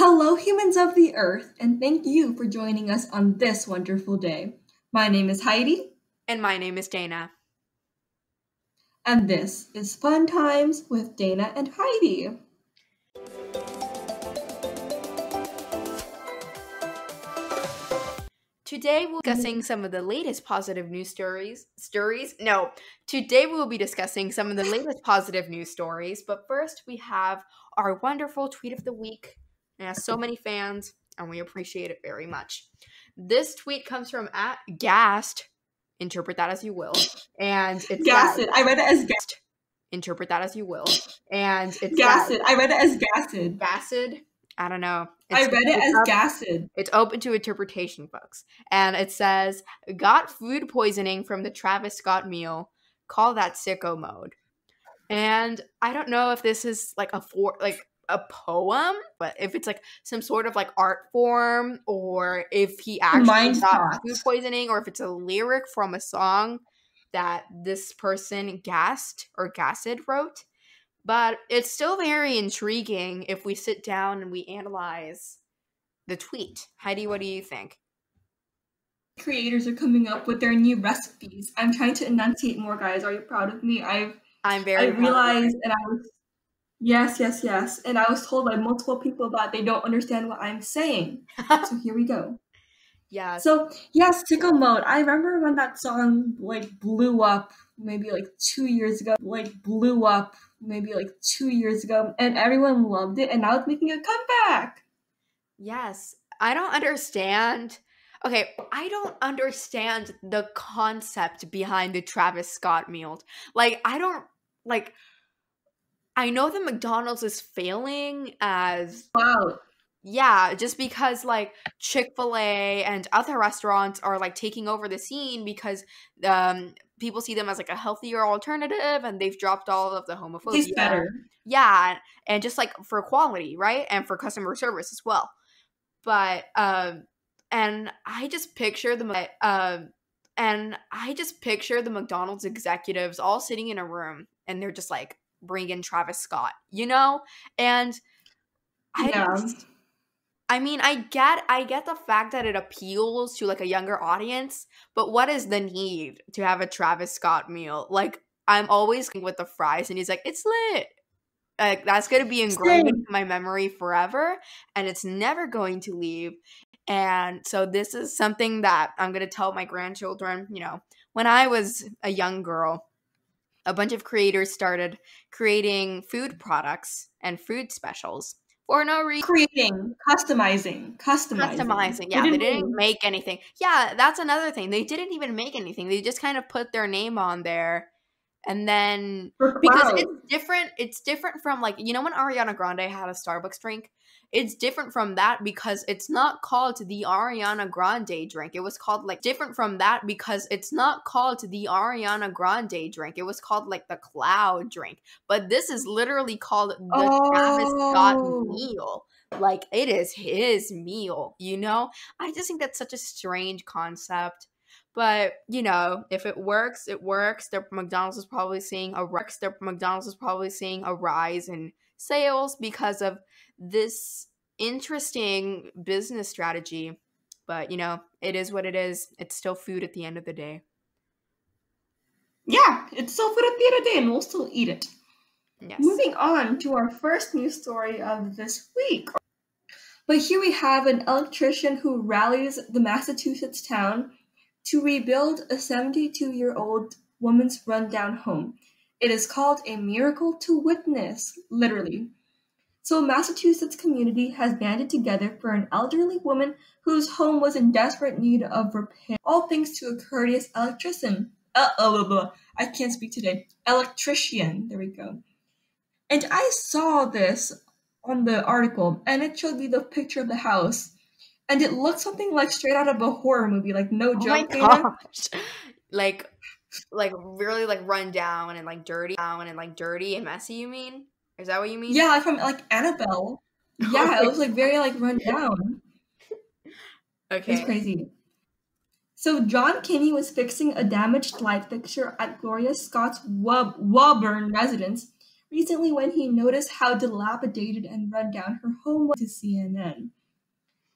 Hello, humans of the earth, and thank you for joining us on this wonderful day. My name is Heidi, And my name is Dana. and this is Fun Times with Dana and Heidi. Today we'll be discussing some of the latest positive news today we will be discussing some of the latest positive news stories. But first, we have our wonderful tweet of the week. It has so many fans, and we appreciate it very much. This tweet comes from @Gassed. Interpret that as you will. And it's Gassed. I read it as Gassed. Interpret that as you will. And it's Gassed. I read it as Gassed. Gassed? I don't know. I read it as Gassed. It's open to interpretation, folks. And it says, got food poisoning from the Travis Scott meal. Call that sicko mode. And I don't know if this is like a poem, but if it's like some sort of like art form, or if he actually got food poisoning, or if it's a lyric from a song that this person Gassed wrote. But it's still very intriguing if we sit down and we analyze the tweet. Heidi, what do you think? Creators are coming up with their new recipes. I'm trying to enunciate more, guys. Are you proud of me? I realized, and I was yes. And I was told by multiple people that they don't understand what I'm saying. So here we go. Yeah. So yes, sicko mode. I remember when that song blew up maybe 2 years ago. And everyone loved it, and now it's making a comeback. Yes. I don't understand. Okay, I don't understand the concept behind the Travis Scott meal. I know that McDonald's is failing as wow. Yeah, just because Chick-fil-A and other restaurants are taking over the scene because people see them as a healthier alternative, and they've dropped all of the homophobia. Tastes better. Yeah, and just for quality, right? And for customer service as well. But and I just picture the McDonald's executives all sitting in a room, and they're just bring in Travis Scott, And I mean, I get the fact that it appeals to a younger audience, but what is the need to have a Travis Scott meal? I'm always with the fries, and he's like, it's lit. That's going to be ingrained into my memory forever, and it's never going to leave. And so this is something that I'm going to tell my grandchildren. When I was a young girl, a bunch of creators started creating food products and food specials for no reason. Creating, customizing. Yeah, they didn't make anything. Yeah, that's another thing. They didn't even make anything. They just kind of put their name on there. And then, because it's different from when Ariana Grande had a Starbucks drink, it's different from that because it's not called the Ariana Grande drink. It was called the Cloud drink. But this is literally called the Travis Scott meal. It is his meal, I just think that's such a strange concept. But, if it works, it works. McDonald's is probably seeing a rise in sales because of this interesting business strategy. But, it is what it is. It's still food at the end of the day. Yeah, it's still food at the end of the day, and we'll still eat it. Yes. Moving on to our first news story of this week. But here we have an electrician who rallies the Massachusetts town to rebuild a 72-year-old woman's rundown home. It is called a miracle to witness, literally. So a Massachusetts community has banded together for an elderly woman whose home was in desperate need of repair, all thanks to a courteous electrician. I can't speak today. Electrician. There we go. And I saw this on the article, and it showed me the picture of the house. And it looked something straight out of a horror movie, no joke. Oh my gosh. Really run down and dirty and messy, you mean? Is that what you mean? Yeah, from Annabelle. Yeah, it was very run down. Okay. It's crazy. So John Kinney was fixing a damaged light fixture at Gloria Scott's Woburn residence recently when he noticed how dilapidated and run down her home was to CNN.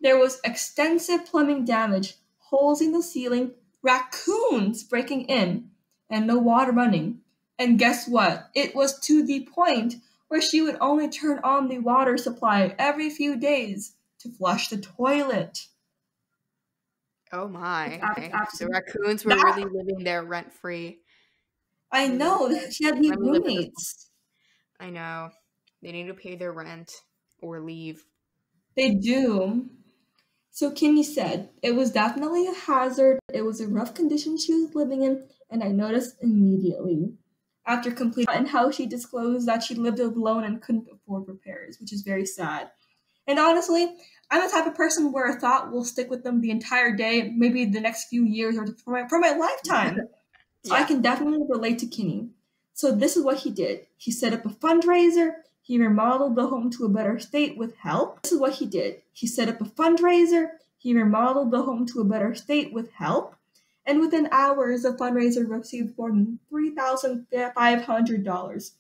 There was extensive plumbing damage, holes in the ceiling, raccoons breaking in, and no water running. And guess what? It was to the point where she would only turn on the water supply every few days to flush the toilet. Oh my. It's The absolute. raccoons were That really living there rent free. I They were know. She had new let me live in this. roommates. I know. They need to pay their rent or leave. They do. So Kinney said, it was definitely a hazard. It was a rough condition she was living in, and I noticed immediately. After completing and how she disclosed that she lived alone and couldn't afford repairs, which is very sad. And honestly, I'm the type of person where a thought will stick with them the entire day, maybe the next few years or for my lifetime. So I Yeah. can definitely relate to Kinney. So this is what he did. He set up a fundraiser. He remodeled the home to a better state with help. This is what he did. He set up a fundraiser. He remodeled the home to a better state with help. And within hours, the fundraiser received more than $3,500.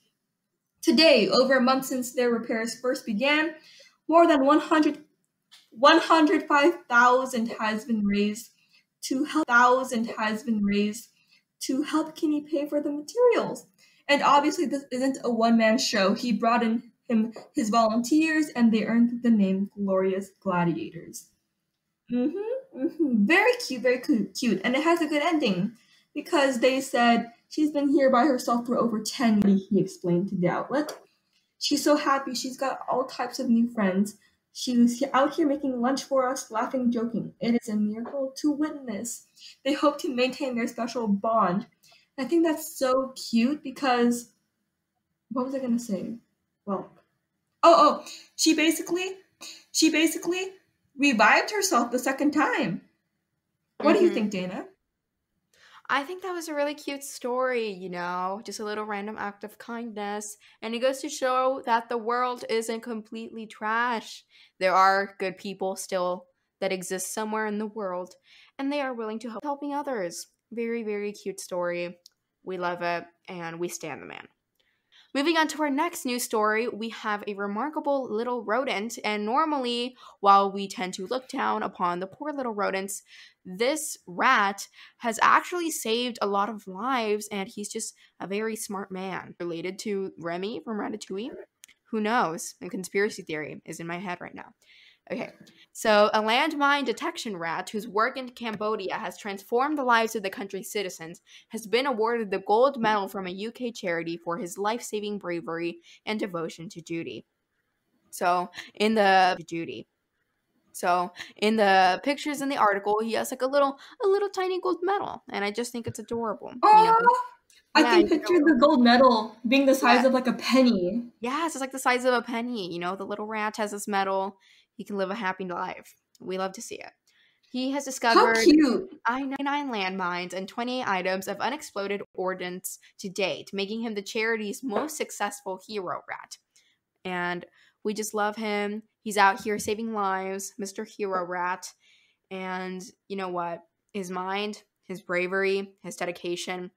Today, over a month since their repairs first began, more than 105,000 has been raised to help Kinney pay for the materials. And obviously, this isn't a one-man show. He brought in his volunteers, and they earned the name Glorious Gladiators. Very cute, and it has a good ending because they said she's been here by herself for over 10 years. He explained to the outlet. She's so happy. She's got all types of new friends. She was out here making lunch for us, laughing, joking. It is a miracle to witness. They hope to maintain their special bond. I think that's so cute because what was I gonna say? Well, oh, she basically revived herself the second time. What do you think, Dana? I think that was a really cute story, just a little random act of kindness. And it goes to show that the world isn't completely trash. There are good people still that exist somewhere in the world, and they are willing to helping others. Very, very cute story. We love it, and we stand the man. Moving on to our next news story, we have a remarkable little rodent, and normally, while we tend to look down upon the poor little rodents, this rat has actually saved a lot of lives, and he's just a very smart man. Related to Remy from Ratatouille? Who knows? A conspiracy theory is in my head right now. Okay, so a landmine detection rat whose work in Cambodia has transformed the lives of the country's citizens has been awarded the gold medal from a UK charity for his life-saving bravery and devotion to duty. So in the pictures in the article, he has like a little tiny gold medal, and I just think it's adorable. Oh, I Yeah, can picture the gold medal being the size of like a penny. yeah, it's just like the size of a penny. The little rat has this medal. He can live a happy life. We love to see it. He has How discovered cute. I-9 landmines and 28 items of unexploded ordnance to date, making him the charity's most successful hero rat. And we just love him. He's out here saving lives, Mr. Hero Rat. And you know what? His mind, his bravery, his dedication,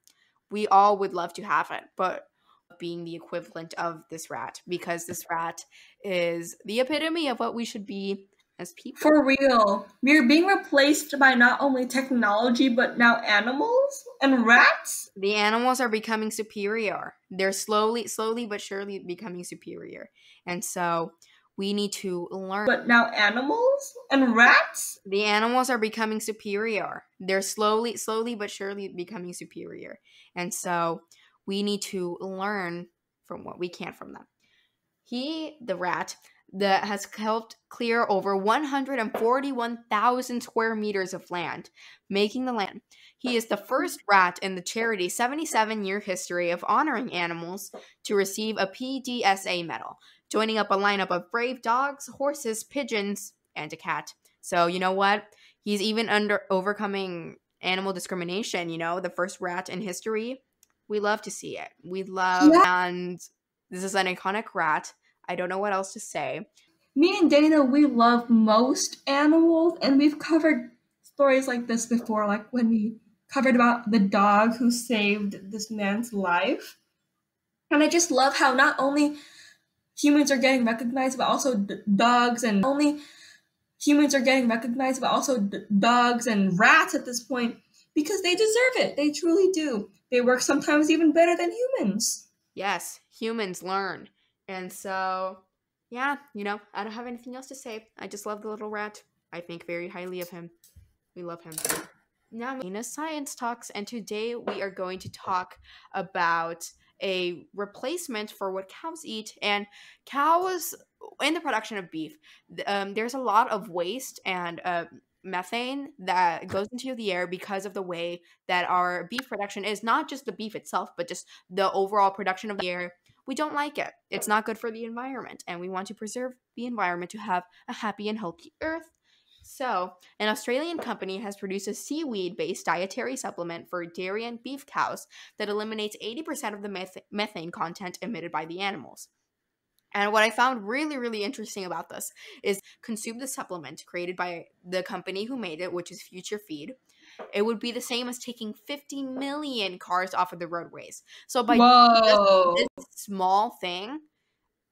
we all would love to have it. But being the equivalent of this rat, because this rat is the epitome of what we should be as people. For real. We're being replaced by not only technology, but now animals and rats. The animals are becoming superior. They're slowly but surely becoming superior. And so we need to learn. But now animals and rats? The animals are becoming superior. They're slowly but surely becoming superior. And so we need to learn from what we can from them. He, the rat, that has helped clear over 141,000 square meters of land, making the land. He is the first rat in the charity's 77-year history of honoring animals to receive a PDSA medal, joining up a lineup of brave dogs, horses, pigeons, and a cat. So you know what? He's even overcoming animal discrimination, the first rat in history. We love to see it. And this is an iconic rat. I don't know what else to say. Me and Dana, we love most animals, and we've covered stories like this before, like when we covered about the dog who saved this man's life. And I just love how not only humans are getting recognized, but also dogs and only humans are getting recognized, but also dogs and rats at this point because they deserve it. They truly do. They work sometimes even better than humans. Yes, humans learn. And so, yeah, I don't have anything else to say. I just love the little rat. I think very highly of him. We love him. Now, Dana's Science Talks, and today we are going to talk about a replacement for what cows eat. And cows, in the production of beef, there's a lot of waste and methane that goes into the air because of the way that our beef production is, not just the beef itself, but just the overall production of the air. We don't like it. It's not good for the environment, and we want to preserve the environment to have a happy and healthy earth. So, an Australian company has produced a seaweed based dietary supplement for dairy and beef cows that eliminates 80% of the methane content emitted by the animals. And what I found really, really interesting about this is consume the supplement created by the company who made it, which is Future Feed. It would be the same as taking 50 million cars off of the roadways. So by just Whoa. this small thing,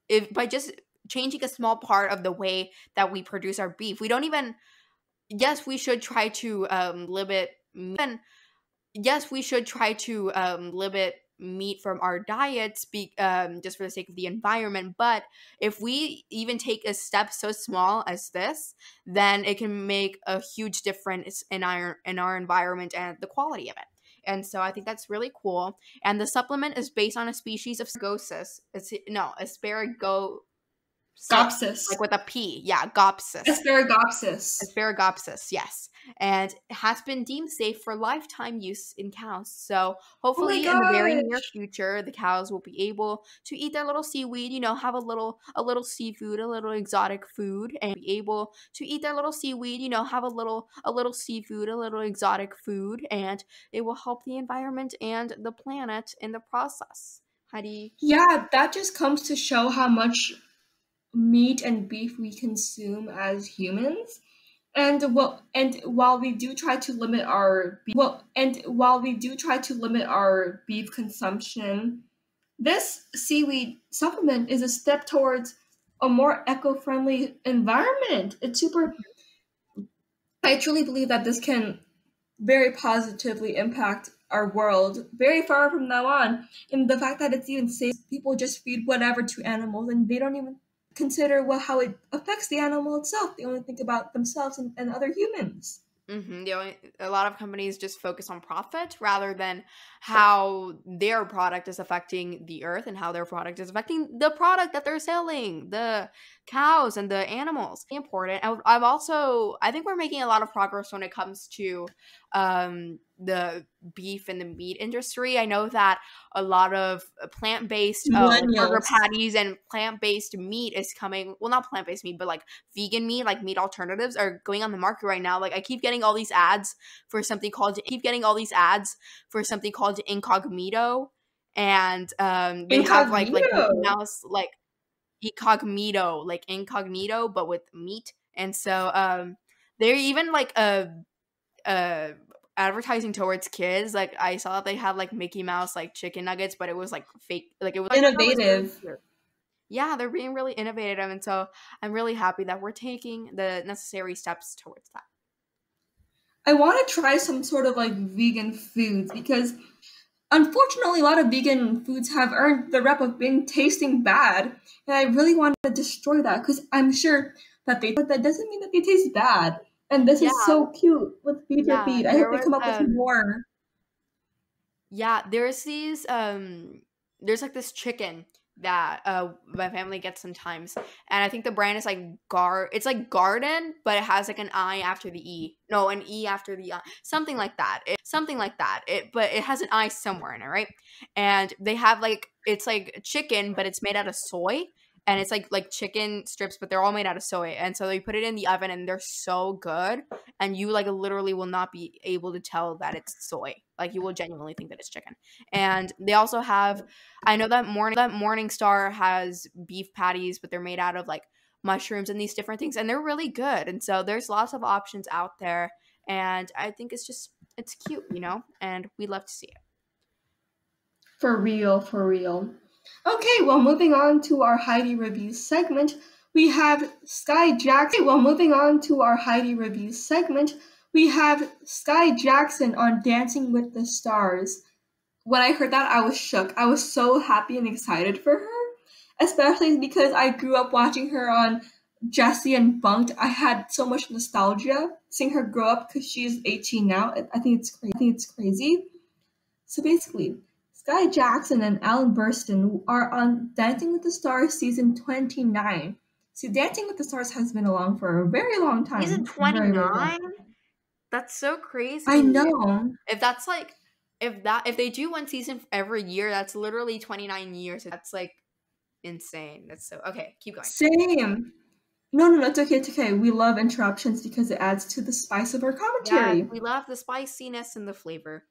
if by just changing a small part of the way that we produce our beef, we don't even yes, we should try to limit. And yes, we should try to limit meat from our diets, just for the sake of the environment. But if we even take a step so small as this, then it can make a huge difference in our environment and the quality of it. And so I think that's really cool. And the supplement is based on a species of asparagus. Asparago. Gopsis. Like with a P. Yeah, Gopsis. Asparagopsis. Asparagus, yes. And has been deemed safe for lifetime use in cows. So Oh my hopefully in the very near gosh. future, the cows will be able to eat their little seaweed, have a little seafood, a little exotic food, and be able to eat their little seaweed, have a little seafood, a little exotic food, and it will help the environment and the planet in the process. Heidi. Yeah, that just comes to show how much meat and beef we consume as humans. And while we do try to limit our beef consumption, this seaweed supplement is a step towards a more eco-friendly environment. It's super I truly believe that this can very positively impact our world very far from now on. And the fact that it's even safe, people just feed whatever to animals and they don't even consider how it affects the animal itself. They only think about themselves and other humans. A lot of companies just focus on profit rather than how their product is affecting the earth and how their product is affecting the product that they're selling, the cows and the animals. Important. I think we're making a lot of progress when it comes to the beef and the meat industry. I know that a lot of plant-based like burger Millennials. patties and plant-based meat is coming. Well, not plant-based meat, but like vegan meat, like meat alternatives are going on the market right now. Like I keep getting all these ads for something called incognito, and they have like Mickey Incognito. Mouse, like incognito, but with meat. And so they're even like uh advertising towards kids. Like I saw that they had like Mickey Mouse like chicken nuggets, but it was like fake. Like it was, I thought it was really Innovative. cute. Yeah, they're being really innovative, and so I'm really happy that we're taking the necessary steps towards that. I want to try some sort of like vegan foods because unfortunately a lot of vegan foods have earned the rep of being tasting bad. And I really want to destroy that because I'm sure that but that doesn't mean that they taste bad. And this Yeah, is so cute with Future yeah. Feed. I There hope they was come up with more. yeah, there's like this chicken that my family gets sometimes, and I think the brand is like it's like garden, but it has like an I after the E. No, an E after the I. Something like that. But it has an I somewhere in it, right? And they have like it's like chicken, but it's made out of soy. And it's like chicken strips, but they're all made out of soy. And so they put it in the oven and they're so good. And you like literally will not be able to tell that it's soy. Like you will genuinely think that it's chicken. And they also have, I know that Morning Star has beef patties, but they're made out of like mushrooms and these different things, and they're really good. And so there's lots of options out there, and I think it's cute, and we love to see it. For real, for real. Okay, well, moving on to our Heidi review segment, we have Sky Jackson. Well, moving on to our Heidi review segment, we have Sky Jackson on Dancing with the Stars. When I heard that, I was shook. I was so happy and excited for her, especially because I grew up watching her on Jessie and Bunked. I had so much nostalgia seeing her grow up because she's 18 now. I think it's crazy. So basically, Sky Jackson and Alan Burstyn are on Dancing with the Stars season 29. See, Dancing with the Stars has been along for a very long Season time. Very, very long 29? time. That's so I crazy. know. If that's like if they do one season every year, that's literally 29 years. That's like insane. That's so okay, keep going. Same. No, it's okay, it's okay. We love interruptions because it adds to the spice of our Yes, commentary. we love the spiciness and the flavor.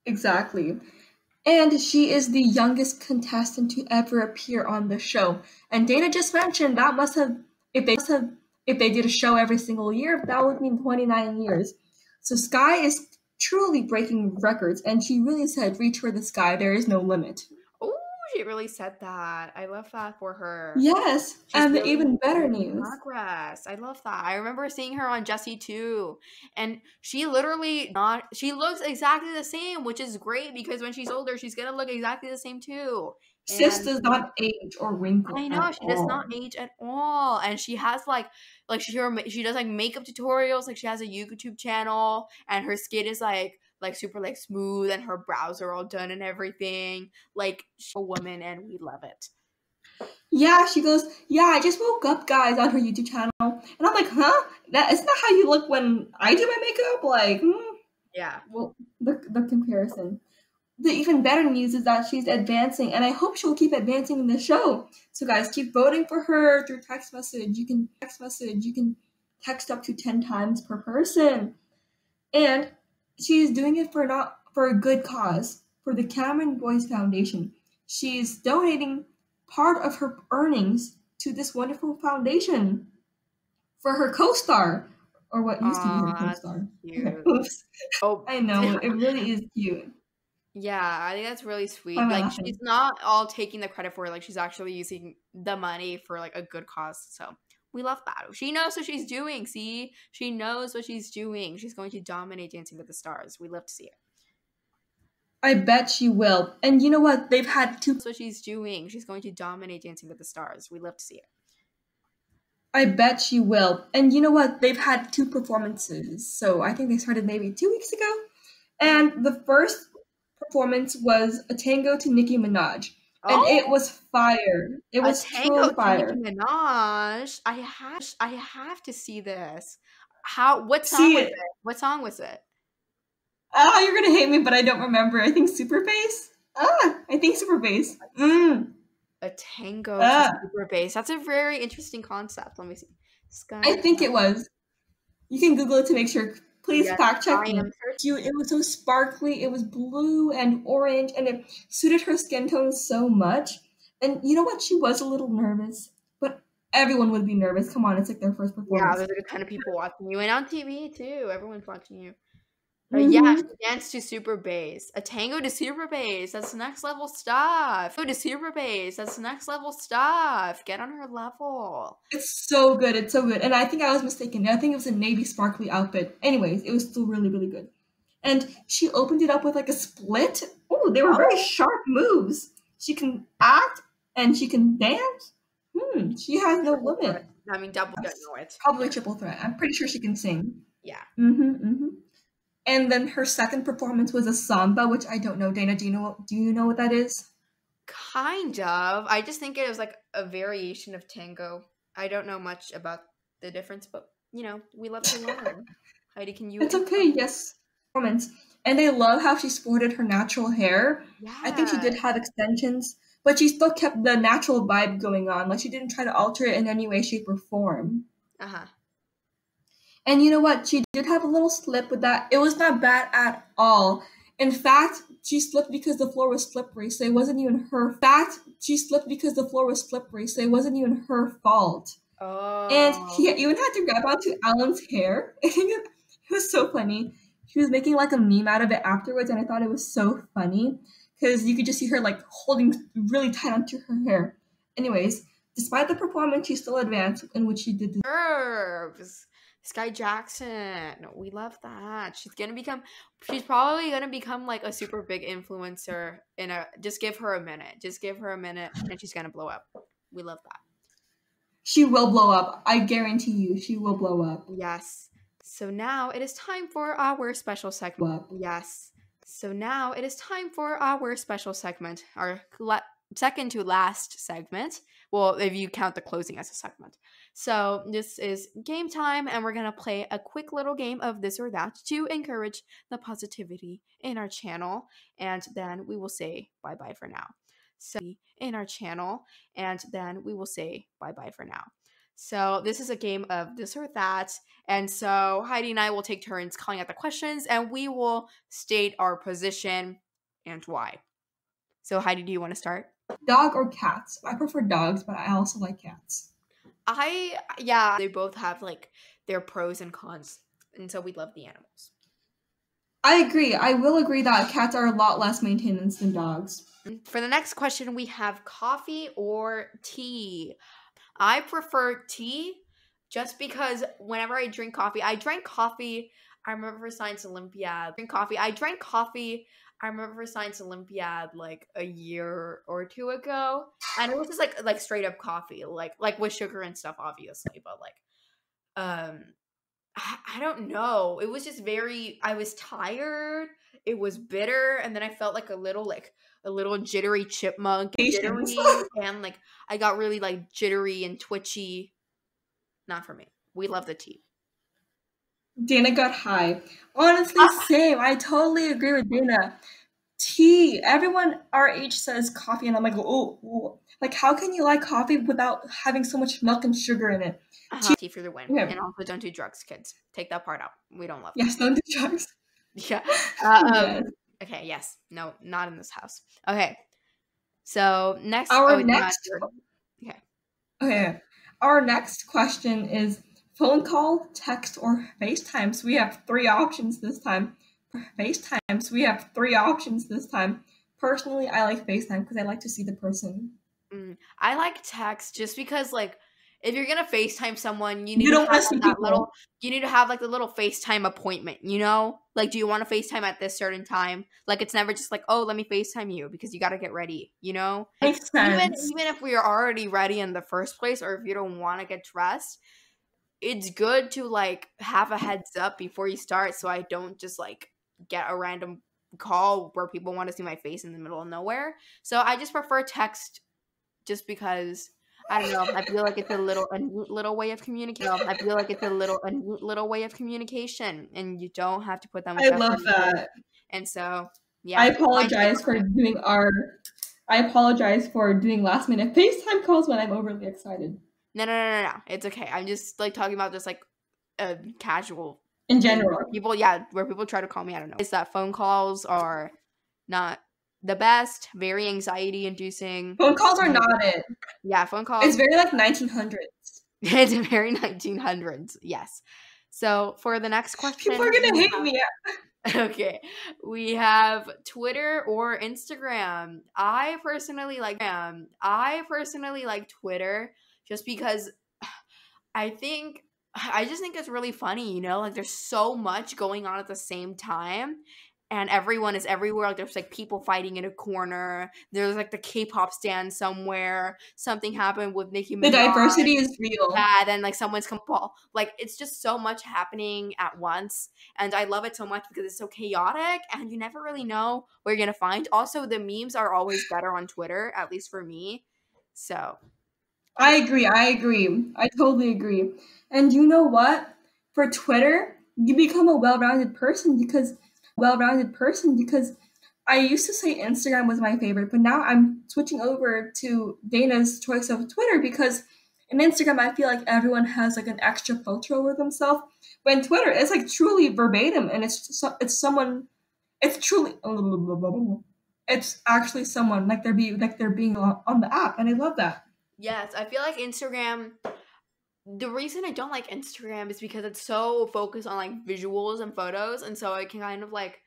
Exactly. And she is the youngest contestant to ever appear on the show. And Dana just mentioned that if they did a show every single year, that would mean 29 years. So Sky is truly breaking records, and she really said, reach for the sky, there is no limit. Oh, she really said that. I love that for her. Yes, She's and the really even better making news. progress. I love that. I remember seeing her on Jessie too. And she literally not she looks exactly the same, which is great because when she's older, she's gonna look exactly the same too. Sis And does not age or wrinkle I know at she does not all. age at all, and she has like she does like makeup tutorials. Like she has a YouTube channel, and her skin is like super like smooth, and her brows are all done and everything. Like she's a woman, and we love it. Yeah, she goes, yeah, I just woke up, guys, on her YouTube channel. And I'm like, huh? That isn't that how you look when I do my makeup? Like, Yeah. well, the comparison. The even better news is that she's advancing, and I hope she'll keep advancing in the show. So, guys, keep voting for her through text message. You can text up to 10 times per person. And she's doing it for not for a good cause, for the Cameron Boys Foundation. She's donating part of her earnings to this wonderful foundation for her co-star, or what used to be her Aw, that's co-star. cute. Oops, Oh, I know it really is cute. yeah, I think that's really Why sweet. am I Like laughing? she's not all taking the credit for it. Like she's actually using the money for like a good cause. So we love that. She knows what she's doing. See, she knows what she's doing. She's going to dominate Dancing with the Stars. We love to see it. I bet she will. And you know what? They've had two. That's what she's doing. She's going to dominate Dancing with the Stars. We love to see it. I bet she will. And you know what? They've had two performances. So I think they started maybe 2 weeks ago. And the first performance was a tango to Nicki Minaj. And it Oh, was fire. It a was tango truly to Nicki fire. Minaj. I have to see this. How? What song See was it. it? What song was it? Ah, you're gonna hate me, but I don't remember. I think Super Bass? I think Super Bass. A tango to Ah, super bass. That's a very interesting concept. Let me see. I Sky. think it was. You can Google it to make sure. Please Yes, fact check I me. am searching. Cute. It was so sparkly. It was blue and orange, and it suited her skin tone so much. And you know what? She was a little nervous, but everyone would be nervous. Come on, it's like their first Yeah, performance. there's like a ton of people watching you, and on TV too. Everyone's watching you. Yeah, Mm-hmm. she danced to super bass. A tango to super bass. That's next level stuff. Go to super bass. That's next level stuff. Get on her level. It's so good. It's so good. And I think I was mistaken. I think it was a navy sparkly outfit. Anyways, it was still really, really good. And she opened it up with like a split. Oh, they were very Oh, sharp moves. She can act and she can dance. She has no triple threat. limit. I mean, double. Don't know it. Probably Yeah, triple threat. I'm pretty sure she can sing. yeah. Mm-hmm. And then her second performance was a samba, which I don't know. Dana, do you know what that is? Kind of. I just think it was like a variation of tango. I don't know much about the difference, but we love to learn. Heidi, can you It's okay. inform? Yes, performance. And I love how she sported her natural hair. I think she Yeah. did have extensions, but she still kept the natural vibe going on. Like she didn't try to alter it in any way, shape, or form. Uh-huh. And you know what? She did have a little slip with that. It was not bad at all. In fact, she slipped because the floor was slippery, so it wasn't even her fact. She slipped because the floor was slippery, so it wasn't even her fault. And Oh. he even had to grab onto Alan's hair. It was so funny. She was making like a meme out of it afterwards, and I thought it was so funny because you could just see her like holding really tight onto her hair. Anyways, despite the performance, she still advanced in which she did. Nerves. Sky Jackson. We love that. She's probably gonna become like a super big influencer just give her a minute. Just give her a minute and she's gonna blow up. We love that. She will blow up. I guarantee you, she will blow up. Yes. So now it is time for our special segment. Yes. So now it is time for our special segment, our second to last segment. Well, if you count the closing as a segment. So this is game time, and we're going to play a quick little game of this or that to encourage the positivity in our channel, and then we will say bye-bye for now. So in our channel, and then we will say bye-bye for now. So this is a game of this or that, and so Heidi and I will take turns calling out the questions, and we will state our position and why. So Heidi, do you want to start? Dog or cats? I prefer dogs, but I also like cats. They both have like their pros and cons, and so we love the animals. I agree. I will agree that cats are a lot less maintenance than dogs. For the next question, we have coffee or tea. I prefer tea just because whenever I drink coffee, I remember for Science Olympiad. I remember for Science Olympiad like a year or two ago, and it was just like straight up coffee, like with sugar and stuff, obviously, but like, I don't know. It was just I was tired. It was bitter, and then I felt like a little jittery chipmunk, and like I got really like jittery and twitchy. Not for me. We love the tea. Dana got high. Honestly, same. I totally agree with Dana. Tea. Everyone our age says coffee, and I'm like, oh. Like, how can you like coffee without having so much milk and sugar in it? Tea for the win. Okay. And also, don't do drugs, kids. Take that part out. We don't love. Yes, don't do drugs. Yeah. Yes. Okay. Yes. No. Not in this house. Okay. So next. Okay. Our next question is phone call, text, or FaceTime. So we have three options this time. Personally, I like FaceTime because I like to see the person. I like text just because, like, if you're gonna FaceTime someone, you need to have like the little FaceTime appointment, you know? Like, do you want to FaceTime at this certain time? Like, it's never just like, oh, let me FaceTime you, because you gotta get ready, you know? Makes sense. Even if we are already ready in the first place, or if you don't want to get dressed, it's good to like have a heads up before you start, so I don't just like get a random call where people want to see my face in the middle of nowhere. So I just prefer text, just because I don't know. I feel like it's a little way of communication. And you don't have to put that much effort. I love that. And so, yeah. I apologize for doing last minute FaceTime calls when I'm overly excited. No. It's okay. I'm just like talking about just like a casual in general. Where people try to call me. I don't know. It's that phone calls are not the best, very anxiety inducing. Phone calls are not it. Yeah, phone calls. It's very like 1900s. It's very 1900s. Yes. So for the next question, people are gonna hate me. Okay, we have Twitter or Instagram. I personally like Twitter just because I just think it's really funny, you know? Like, there's so much going on at the same time, and everyone is everywhere. Like, there's like people fighting in a corner. There's like the K-pop stand somewhere. Something happened with Nicki Minaj. The diversity is real. Yeah, then like someone's come ball. Like, it's just so much happening at once, and I love it so much because it's so chaotic, and you never really know what you're gonna find. Also, the memes are always better on Twitter, at least for me. So I agree. I totally agree. And you know what? For Twitter, you become a well-rounded person because I used to say Instagram was my favorite, but now I'm switching over to Dana's choice of Twitter because in Instagram, I feel like everyone has like an extra filter over themselves. But in Twitter, it's like truly verbatim, and it's actually someone like they're being on the app, and I love that. Yes, I feel like Instagram, the reason I don't like Instagram is because it's so focused on like visuals and photos, and so it can kind of like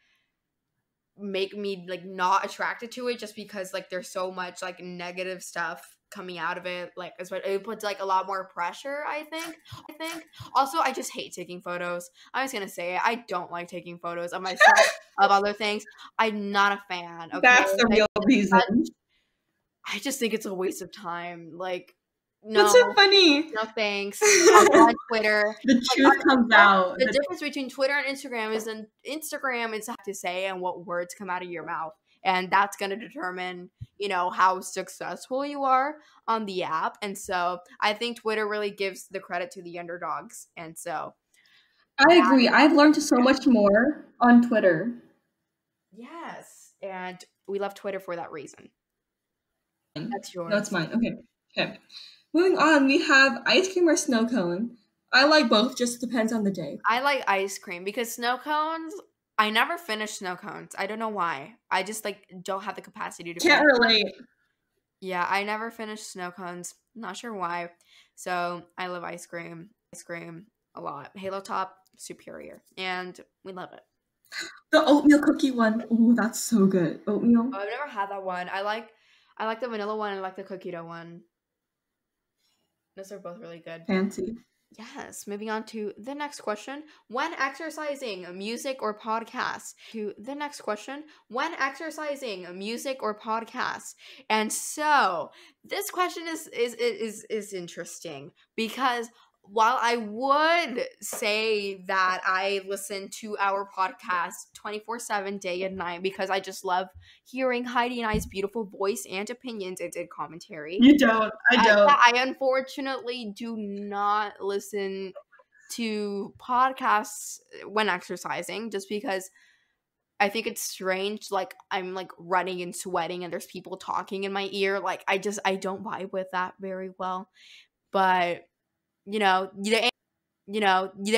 make me like not attracted to it, just because like there's so much like negative stuff coming out of it. Like it puts like a lot more pressure, I think. Also, I just hate taking photos. I'm just gonna say it. I don't like taking photos of myself, of other things. I'm not a fan. Okay, That's the real reason. I just think it's a waste of time. Like, no, That's so funny. no thanks. On Twitter, The truth comes out. the difference between Twitter and Instagram is in Instagram it's to say and what words come out of your mouth, and that's going to determine, you know, how successful you are on the app. And so I think Twitter really gives the credit to the underdogs, and so I agree. I've learned so much more on Twitter. Yes, and we love Twitter for that reason. That's yours. No, it's mine. Okay. Moving on, we have ice cream or snow cone. I like both, just depends on the day. I like ice cream because snow cones, I never finish snow cones. I don't know why. I just like don't have the capacity to Can't relate. Yeah, I never finish snow cones. Not sure why. So I love ice cream a lot. Halo Top, superior. And we love it. The oatmeal cookie one. Oh, that's so good. Oatmeal. Oh, I've never had that one. I like the vanilla one and I like the cookie dough one. Those are both really good. Fancy. Yes, moving on to the next question. When exercising, music or podcast? To the next question. When exercising, music or podcast? And so this question is interesting because while I would say that I listen to our podcast 24/7 day and night because I just love hearing Heidi and I's beautiful voice and opinions and commentary. You don't. I don't. I unfortunately do not listen to podcasts when exercising just because I think it's strange. Like I'm like running and sweating and there's people talking in my ear. Like I don't vibe with that very well. But you know, the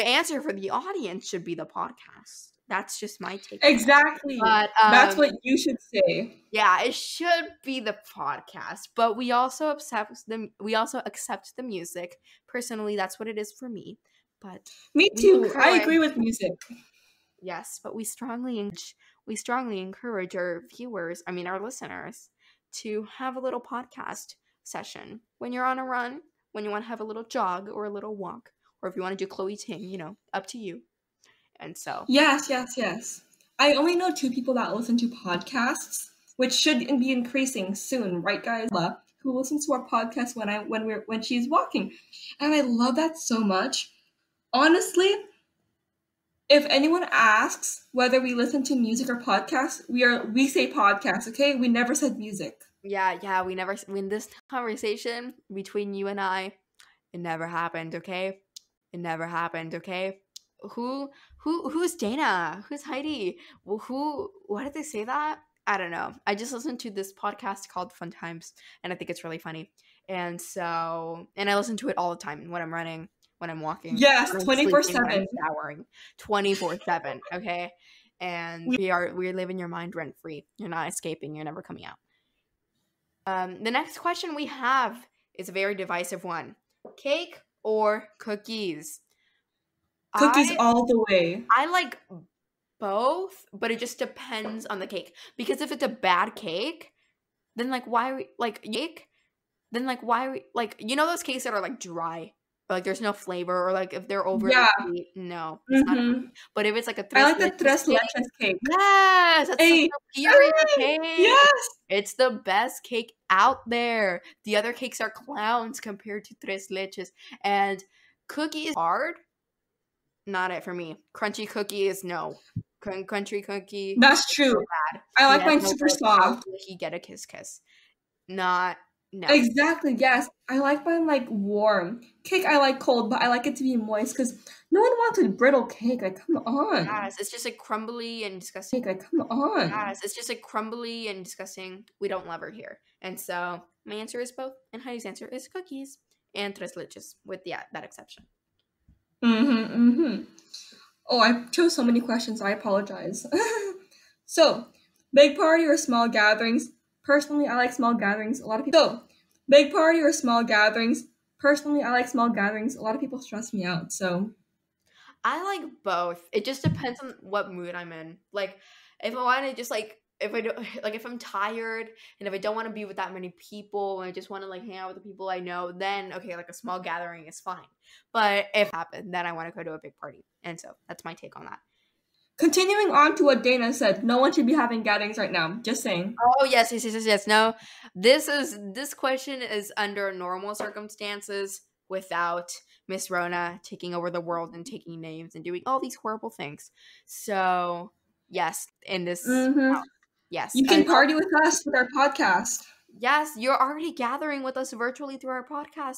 answer for the audience should be the podcast. That's just my take. Exactly. But that's what you should say. Yeah, it should be the podcast, but we also accept the music. Personally, that's what it is for me. But me too. I agree with music. Yes, but we strongly encourage our viewers, our listeners, to have a little podcast session when you're on a run, when you want to have a little jog or a little walk, or if you want to do Chloe Ting, up to you. And so yes. I only know 2 people that listen to podcasts, which should be increasing soon, right, guys? Who listens to our podcast when she's walking, and I love that so much. Honestly, if anyone asks whether we listen to music or podcasts, we say podcasts. Okay, we never said music. Yeah, we never. When this conversation between you and I, it never happened. Okay, it never happened. Okay. Who's Dana? Who's Heidi? Why did they say that? I don't know. I just listened to this podcast called Fun Times, and I think it's really funny. And I listen to it all the time when I'm running, when I'm walking. Yes, 24/7. Showering, 24/7. Okay, and we're living your mind rent free. You're not escaping. You're never coming out. The next question we have is a very divisive one: cake or cookies? Cookies all the way. I like both, but it just depends on the cake. Because if it's a bad cake, then why those cakes that are like dry, or like there's no flavor, or like if they're over sweet, no. It's not. But if it's like I like the tres leches cake. Yes, that's a superior cake. Yes, it's the best cake out there. The other cakes are clowns compared to tres leches, and cookie is hard. Not it for me. Crunchy cookie is no. Crunchy cookie. That's true. So bad. I like mine super soft. You get a kiss. Not no. Exactly. Yes, I like mine like warm. Cake I like cold, but I like it to be moist because no one wants a brittle cake. Like come on. Yes, it's just like crumbly and disgusting. Like come on. Yes, it's just like crumbly and disgusting. We don't love her here, and so my answer is both, and Heidi's answer is cookies and tres leches with that exception. Oh, I chose so many questions. I apologize. So, big party or small gatherings? Personally, I like small gatherings. A lot of people. So, big party or small gatherings? Personally, I like small gatherings. A lot of people stress me out. So, I like both. It just depends on what mood I'm in. Like, If I want to just like, if I don't like, if I'm tired and if I don't want to be with that many people and I just want to like hang out with the people I know, then okay, like a small gathering is fine. But if it happens, then I want to go to a big party. And so that's my take on that. Continuing on to what Dana said, no one should be having gatherings right now. Just saying. Oh yes. No, this question is under normal circumstances without Miss Rona taking over the world and taking names and doing all these horrible things. So yes, in this, yes, You can party with us with our podcast. Yes, you're already gathering with us virtually through our podcast,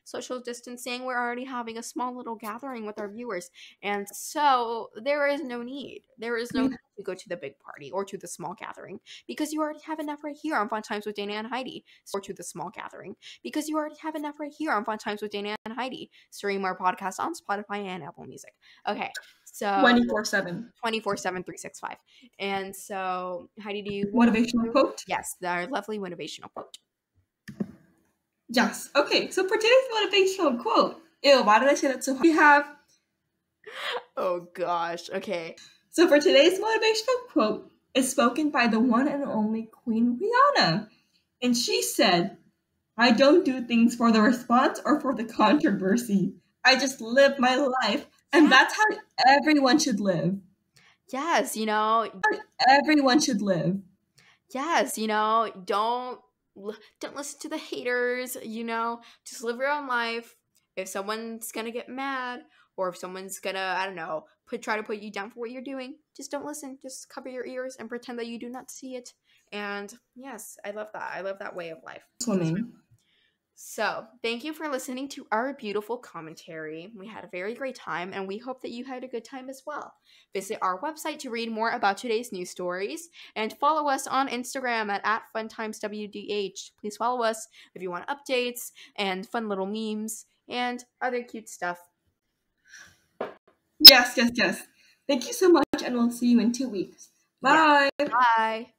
social distancing. We're already having a small little gathering with our viewers. And so there is no need. There is no need to go to the big party or to the small gathering because you already have enough right here on Fun Times with Dana and Heidi. Or to the small gathering because you already have enough right here on Fun Times with Dana and Heidi. Stream our podcast on Spotify and Apple Music. Okay, so 24/7. 24/7, 365. And so, Heidi, do you motivational quote? Yes, our lovely motivational quote. Yes. Okay, so for today's motivational quote, why did I say that so hard? We have. Oh gosh. Okay. So for today's motivational quote is spoken by the one and only Queen Rihanna, and she said, "I don't do things for the response or for the controversy. I just live my life." And that's how everyone should live. Yes, everyone should live. Yes, don't listen to the haters, just live your own life. If someone's gonna get mad or if someone's gonna, I don't know, try to put you down for what you're doing, just don't listen. Just cover your ears and pretend that you do not see it. And yes, I love that. I love that way of life. Swimming. So, thank you for listening to our beautiful commentary. We had a very great time, and we hope that you had a good time as well. Visit our website to read more about today's news stories, and follow us on Instagram at @FunTimesWDH. Please follow us if you want updates and fun little memes and other cute stuff. Yes. Thank you so much, and we'll see you in 2 weeks. Bye. Yeah. Bye.